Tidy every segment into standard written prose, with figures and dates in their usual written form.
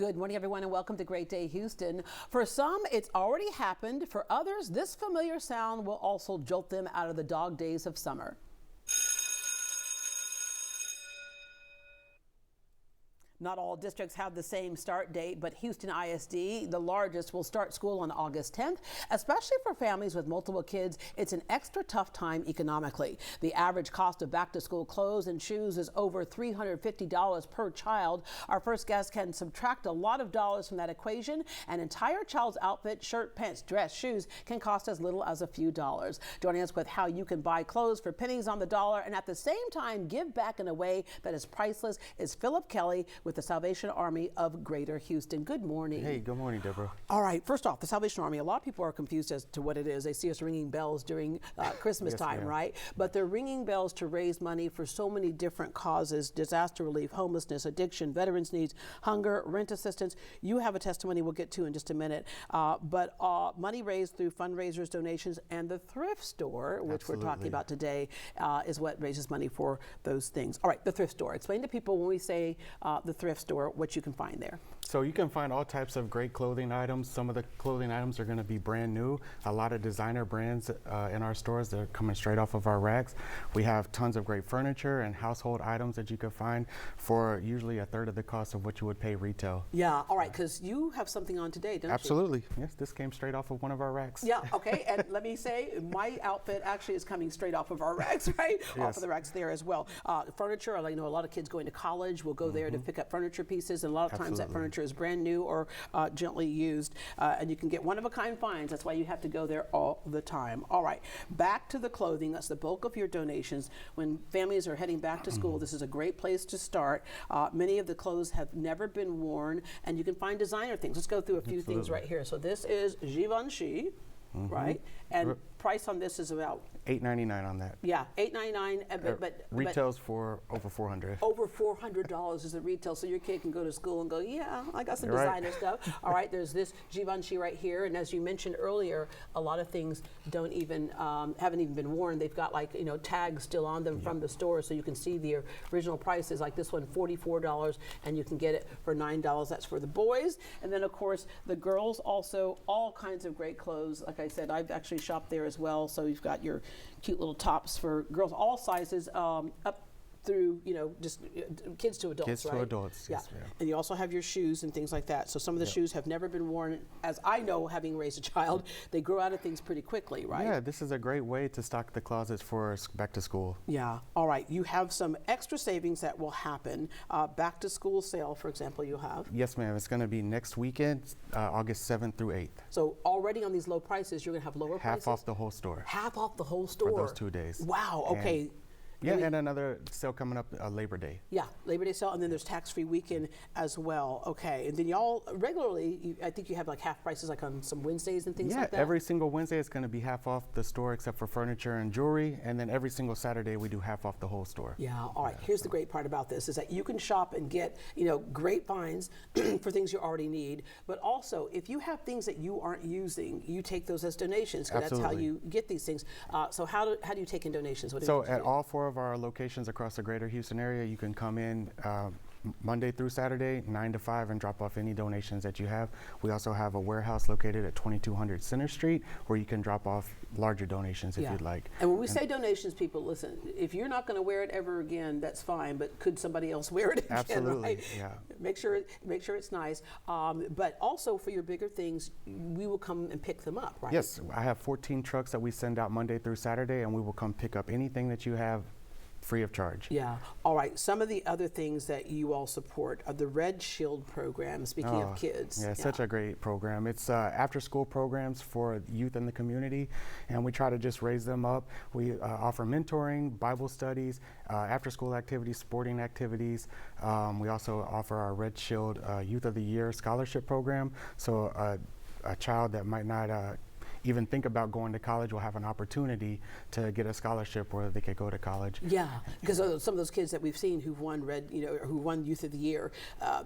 Good morning, everyone, and welcome to Great Day Houston. For some, it's already happened. For others, this familiar sound will also jolt them out of the dog days of summer. Not all districts have the same start date, but Houston ISD, the largest, will start school on August 10th. Especially for families with multiple kids, it's an extra tough time economically. The average cost of back-to-school clothes and shoes is over $350 per child. Our first guest can subtract a lot of dollars from that equation. An entire child's outfit, shirt, pants, dress, shoes can cost as little as a few dollars. Joining us with how you can buy clothes for pennies on the dollar and at the same time give back in a way that is priceless is Phillip Kelly with the Salvation Army of Greater Houston. Good morning. Hey, good morning, Deborah. All right, first off, the Salvation Army, a lot of people are confused as to what it is. They see us ringing bells during Christmas Yes, time, ma'am. right? But they're ringing bells to raise money for so many different causes: disaster relief, homelessness, addiction, veterans needs, hunger, rent assistance. You have a testimony we'll get to in just a minute. But money raised through fundraisers, donations, and the thrift store, which we're talking about today, is what raises money for those things. All right, the thrift store. Explain to people when we say the thrift store, what you can find there. So you can find all types of great clothing items. Some of the clothing items are going to be brand new. A lot of designer brands in our stores that are coming straight off of our racks. We have tons of great furniture and household items that you can find for usually a third of the cost of what you would pay retail. Yeah, all right, because you have something on today, don't you? Absolutely. Yes, this came straight off of one of our racks. Yeah, okay, and let me say, my outfit actually is coming straight off of our racks, right? Yes. Off of the racks there as well. Furniture, I know a lot of kids going to college will go there to pick up furniture pieces, and a lot of times that furniture is brand new or gently used, and you can get one-of-a-kind finds. That's why you have to go there all the time. All right, back to the clothing. That's the bulk of your donations. When families are heading back to school, this is a great place to start. Many of the clothes have never been worn, and you can find designer things. Let's go through a few things right here. So this is Givenchy, right? And price on this is about $8.99 on that. Yeah, $8.99. But retails for over $400. Over $400 is the retail, so your kid can go to school and go, yeah, I got some You're designer stuff. All right, there's this Givenchy right here, and as you mentioned earlier, a lot of things don't even haven't even been worn. They've got tags still on them from the store, so you can see the original prices. Like this one, $44, and you can get it for $9. That's for the boys, and then of course the girls also all kinds of great clothes. Like I said, I've actually shopped there as well. So you've got your cute little tops for girls, all sizes, up through, just kids to adults, Kids right? to adults, Yeah. yes, ma'am. And you also have your shoes and things like that. So some of the shoes have never been worn. As I know, having raised a child, they grow out of things pretty quickly, right? Yeah, this is a great way to stock the closets for back to school. Yeah. All right. You have some extra savings that will happen. Back to school sale, for example, you have. Yes, ma'am. It's going to be next weekend, August 7th through 8th. So already on these low prices, you're going to have lower prices? Half off the whole store. Half off the whole store? For those 2 days. Wow. Okay. And another sale coming up Labor Day. Yeah, Labor Day sale, and then there's tax-free weekend as well. Okay, and then y'all regularly, I think you have like half prices like on some Wednesdays and things like that? Yeah, every single Wednesday it's going to be half off the store except for furniture and jewelry, and then every single Saturday we do half off the whole store. Yeah, all right. Here's the great part about this is that you can shop and get, great finds for things you already need, but also if you have things that you aren't using, you take those as donations, because that's how you get these things. So how do you take in donations? So at all 4 of our locations across the greater Houston area, you can come in Monday through Saturday, 9 to 5, and drop off any donations that you have. We also have a warehouse located at 2200 Center Street where you can drop off larger donations if you'd like. And when we say donations, people, listen, if you're not going to wear it ever again, that's fine, but could somebody else wear it again? Absolutely, right? yeah. Make sure it's nice. But also for your bigger things, we will come and pick them up, right? Yes, I have 14 trucks that we send out Monday through Saturday, and we will come pick up anything that you have free of charge. Yeah. All right. Some of the other things that you all support are the Red Shield program, speaking of kids. Yeah, such a great program. It's after-school programs for youth in the community, and we try to just raise them up. We offer mentoring, Bible studies, after-school activities, sporting activities. We also offer our Red Shield Youth of the Year scholarship program. So a child that might not even think about going to college will have an opportunity to get a scholarship where they could go to college. Yeah, because some of those kids that we've seen who've won who won Youth of the Year,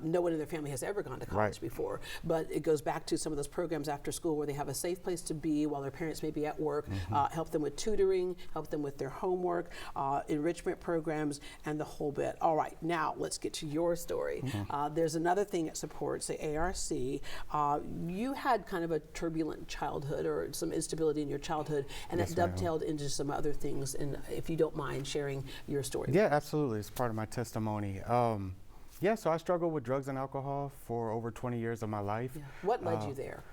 no one in their family has ever gone to college before. But it goes back to some of those programs after school where they have a safe place to be while their parents may be at work, help them with tutoring, help them with their homework, enrichment programs, and the whole bit. All right, now let's get to your story. There's another thing that supports the ARC. You had kind of a turbulent childhood or some instability in your childhood, and Yes, that dovetailed into some other things. And if you don't mind sharing your story. Yeah, absolutely. It's part of my testimony. Yeah, so I struggled with drugs and alcohol for over 20 years of my life. Yeah. What led you there?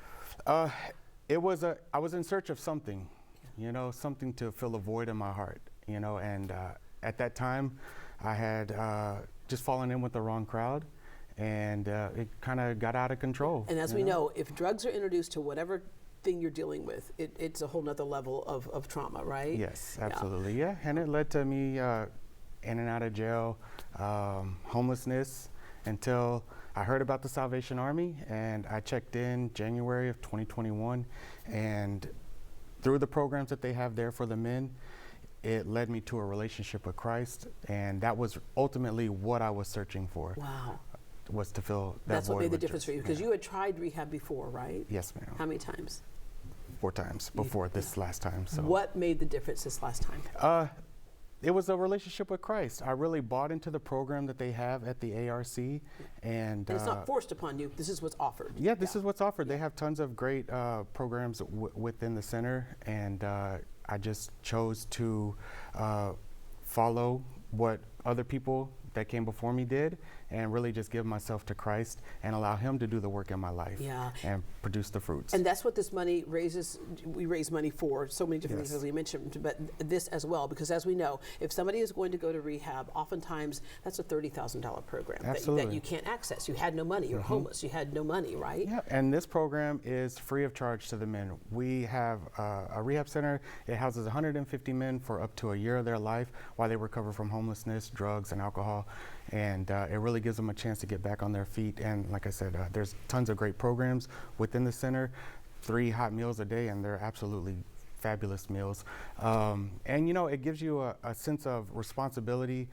I was in search of something, something to fill a void in my heart, and at that time I had just fallen in with the wrong crowd, and it kind of got out of control. And as we know, if drugs are introduced to whatever thing you're dealing with, it's a whole nother level of trauma, right? Yes, absolutely. Yeah, and it led to me in and out of jail, homelessness, until I heard about the Salvation Army, and I checked in January of 2021, and through the programs that they have there for the men, it led me to a relationship with Christ, and that was ultimately what I was searching for. Wow. Was to fill that That's void what made the with difference for you, because yeah. you had tried rehab before, right? Yes, ma'am. How many times? 4 times before this last time. So what made the difference this last time? It was a relationship with Christ. I really bought into the program that they have at the ARC, and it's not forced upon you. This is what's offered. Yeah, this is what's offered. They have tons of great programs within the center, and I just chose to follow what other people that came before me did, and really just give myself to Christ and allow Him to do the work in my life and produce the fruits. And that's what this money raises. We raise money for so many different things, as we mentioned, but this as well, because as we know, if somebody is going to go to rehab, oftentimes that's a $30,000 program that you can't access. You had no money. You're homeless. You had no money, right? Yeah, and this program is free of charge to the men. We have a rehab center. It houses 150 men for up to a year of their life while they recover from homelessness, drugs, and alcohol. And it really gives them a chance to get back on their feet. And like I said, there's tons of great programs within the center, 3 hot meals a day, and they're absolutely fabulous meals. And it gives you a sense of responsibility.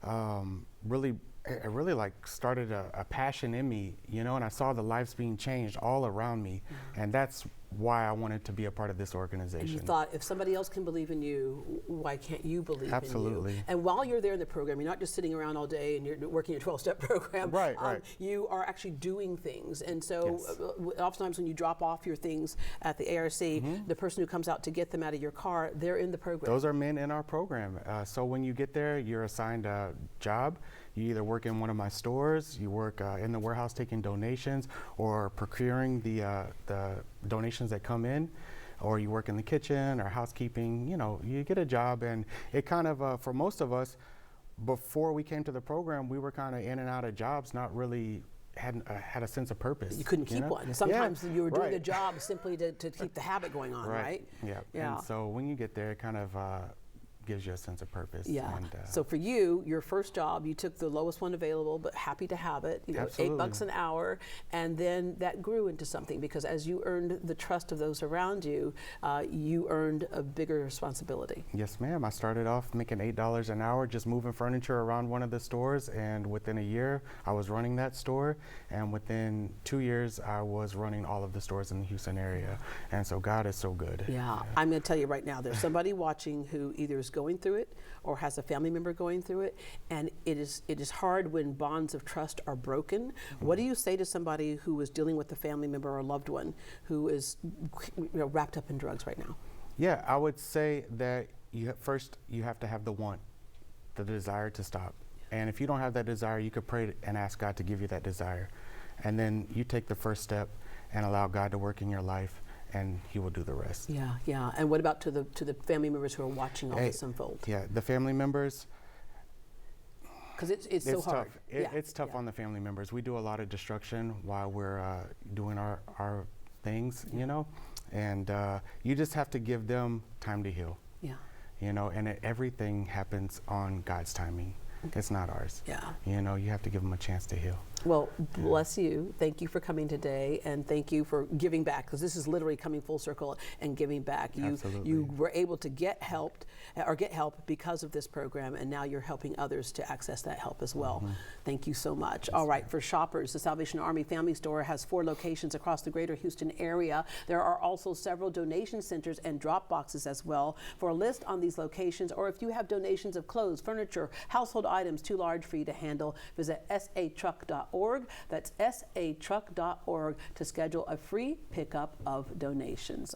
It really like started a passion in me, and I saw the lives being changed all around me. And that's why I wanted to be a part of this organization. And you thought, if somebody else can believe in you, why can't you believe Absolutely. in you? And while you're there in the program, you're not just sitting around all day and you're working a 12-step program. Right. You are actually doing things. And so oftentimes when you drop off your things at the ARC, the person who comes out to get them out of your car, they're in the program. Those are men in our program. So when you get there, you're assigned a job. You either work in one of my stores, you work in the warehouse taking donations or procuring the donations that come in, or you work in the kitchen or housekeeping. You get a job, and it kind of, for most of us, before we came to the program, we were kind of in and out of jobs, not really had a sense of purpose. You couldn't keep one. Sometimes you were doing a job simply to keep the habit going on, right? Yeah. And so when you get there, it kind of gives you a sense of purpose. Yeah. And, so for you, your first job, you took the lowest one available, but happy to have it. $8 an hour, and then that grew into something, because as you earned the trust of those around you, you earned a bigger responsibility. Yes, ma'am. I started off making $8 an hour, just moving furniture around one of the stores, and within a year, I was running that store, and within 2 years, I was running all of the stores in the Houston area. And so God is so good. Yeah. I'm going to tell you right now, there's somebody watching who either is going through it or has a family member going through it, and it is hard when bonds of trust are broken. What do you say to somebody who is dealing with a family member or a loved one who is wrapped up in drugs right now? Yeah, I would say that first you have to have the desire to stop. And if you don't have that desire, you could pray and ask God to give you that desire. And then you take the first step and allow God to work in your life, and He will do the rest. Yeah. And what about to the family members who are watching all this unfold? Yeah, the family members. Because it's so hard. Tough. It's tough on the family members. We do a lot of destruction while we're doing our things, and you just have to give them time to heal. Yeah. And everything happens on God's timing. It's not ours. Yeah. You have to give them a chance to heal. Well, bless you. Thank you for coming today, and thank you for giving back, because this is literally coming full circle and giving back. You were able to get help because of this program, and now you're helping others to access that help as well. Thank you so much. All right, for shoppers, the Salvation Army Family Store has 4 locations across the greater Houston area. There are also several donation centers and drop boxes as well. For a list on these locations, or if you have donations of clothes, furniture, household items too large for you to handle, visit satruck.org. That's satruck.org to schedule a free pickup of donations.